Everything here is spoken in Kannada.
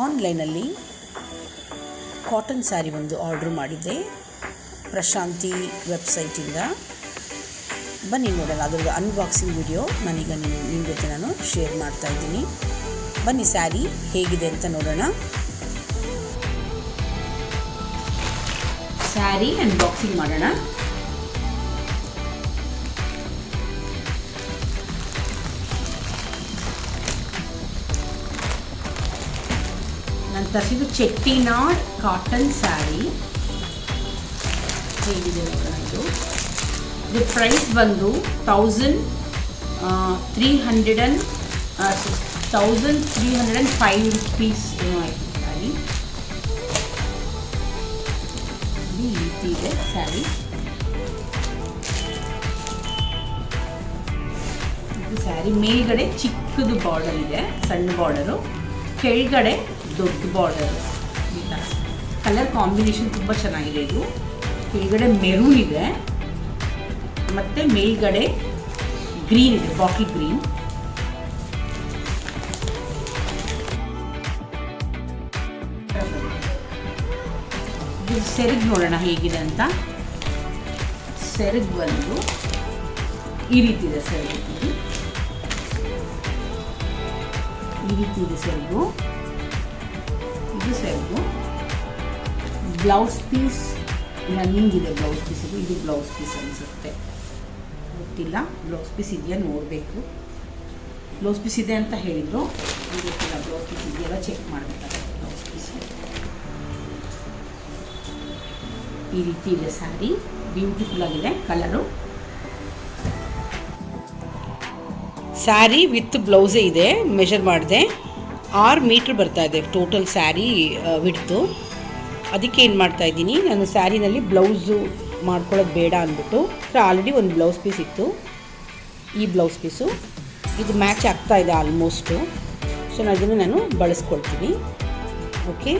ಆನ್ಲೈನಲ್ಲಿ ಕಾಟನ್ ಸ್ಯಾರಿ ಒಂದು ಆರ್ಡ್ರ್ ಮಾಡಿದ್ದೆ ಪ್ರಶಾಂತಿ ವೆಬ್ಸೈಟಿಂದ. ಬನ್ನಿ ನೋಡೋಣ, ಅದರದ್ದು ಅನ್ಬಾಕ್ಸಿಂಗ್ ವಿಡಿಯೋ ನಾನೀಗ ನಿಮ್ಮ ಜೊತೆ ನಾನು ಶೇರ್ ಮಾಡ್ತಾ ಇದ್ದೀನಿ. ಬನ್ನಿ ಸ್ಯಾರಿ ಹೇಗಿದೆ ಅಂತ ನೋಡೋಣ. ಸ್ಯಾರಿ ಅನ್ಬಾಕ್ಸಿಂಗ್ ಮಾಡೋಣ. ನಾನು ತರಿಸಿದ್ದು ಚೆಟ್ಟಿನಾಡ್ ಕಾಟನ್ ಸ್ಯಾರಿ. ಹೇಗಿದೆ ನೋಡೋಣ. ಇದು ಪ್ರೈಸ್ ಬಂದು 1305 rupees ಏನೋ ಆಯಿತು ಸ್ಯಾರಿ. ಈ ರೀತಿ ಇದೆ ಸ್ಯಾರಿ. ಇದು ಸ್ಯಾರಿ ಮೇಲ್ಗಡೆ ಚಿಕ್ಕದು ಬಾರ್ಡರ್ ಇದೆ, ಸಣ್ಣ ಬಾರ್ಡರು, ಕೆಳಗಡೆ ದೊಡ್ಡ ಬಾರ್ಡರ್. ಕಲರ್ ಕಾಂಬಿನೇಷನ್ ತುಂಬ ಚೆನ್ನಾಗಿದೆ. ಇದು ಕೆಳಗಡೆ ಮೆರೂನ್ ಇದೆ ಮತ್ತು ಮೇಲ್ಗಡೆ ಗ್ರೀನ್ ಇದೆ, ಬಾಟಲ್ ಗ್ರೀನ್. ಇದು ಸೆರಗು ನೋಡೋಣ ಹೇಗಿದೆ ಅಂತ. ಸೆರಗು ಬಂದು ಈ ರೀತಿ ಇದೆ. ಸೆರಗು ಈ ರೀತಿ ಇದೆ. ಸೆರಗು ಇದು ಸೆರಗು. ಬ್ಲೌಸ್ ಪೀಸ್ ರನ್ನಿಂಗ್ ಇದೆ. ಬ್ಲೌಸ್ ಪೀಸ್ ಇದು ಬ್ಲೌಸ್ ಪೀಸ್ ಅನಿಸುತ್ತೆ, ಗೊತ್ತಿಲ್ಲ. ಬ್ಲೌಸ್ ಪೀಸ್ ಇದೆಯಾ ನೋಡಬೇಕು. ಬ್ಲೌಸ್ ಪೀಸ್ ಇದೆ ಅಂತ ಹೇಳಿದರು, ಗೊತ್ತಿಲ್ಲ. ಬ್ಲೌಸ್ ಪೀಸ್ ಇದೆಯಲ್ಲ ಚೆಕ್ ಮಾಡಬೇಕಾಗುತ್ತೆ. ಬ್ಲೌಸ್ ಪೀಸ್ ಈ ರೀತಿ ಇದೆ ಸ್ಯಾರಿ. ಬ್ಯೂಟಿಫುಲ್ ಆಗಿದೆ ಕಲರು. ಸ್ಯಾರಿ ವಿತ್ ಬ್ಲೌಸೇ ಇದೆ. ಮೆಷರ್ ಮಾಡಿದೆ, 6 ಮೀಟ್ರ್ ಬರ್ತಾ ಇದೆ ಟೋಟಲ್ ಸ್ಯಾರಿ ವಿಡ್ತು. ಅದಕ್ಕೆ ಏನು ಮಾಡ್ತಾಯಿದ್ದೀನಿ, ನಾನು ಸ್ಯಾರಿನಲ್ಲಿ ಬ್ಲೌಸು ಮಾಡ್ಕೊಳ್ಳೋದು ಬೇಡ ಅಂದ್ಬಿಟ್ಟು ಆಲ್ರೆಡಿ ಒಂದು ಬ್ಲೌಸ್ ಪೀಸ್ ಇತ್ತು. ಈ ಬ್ಲೌಸ್ ಪೀಸು ಇದು ಮ್ಯಾಚ್ ಆಗ್ತಾಯಿದೆ ಆಲ್ಮೋಸ್ಟು. ಸೊ ಅದನ್ನು ನಾನು ಬಳಸ್ಕೊಳ್ತೀನಿ. ಓಕೆ.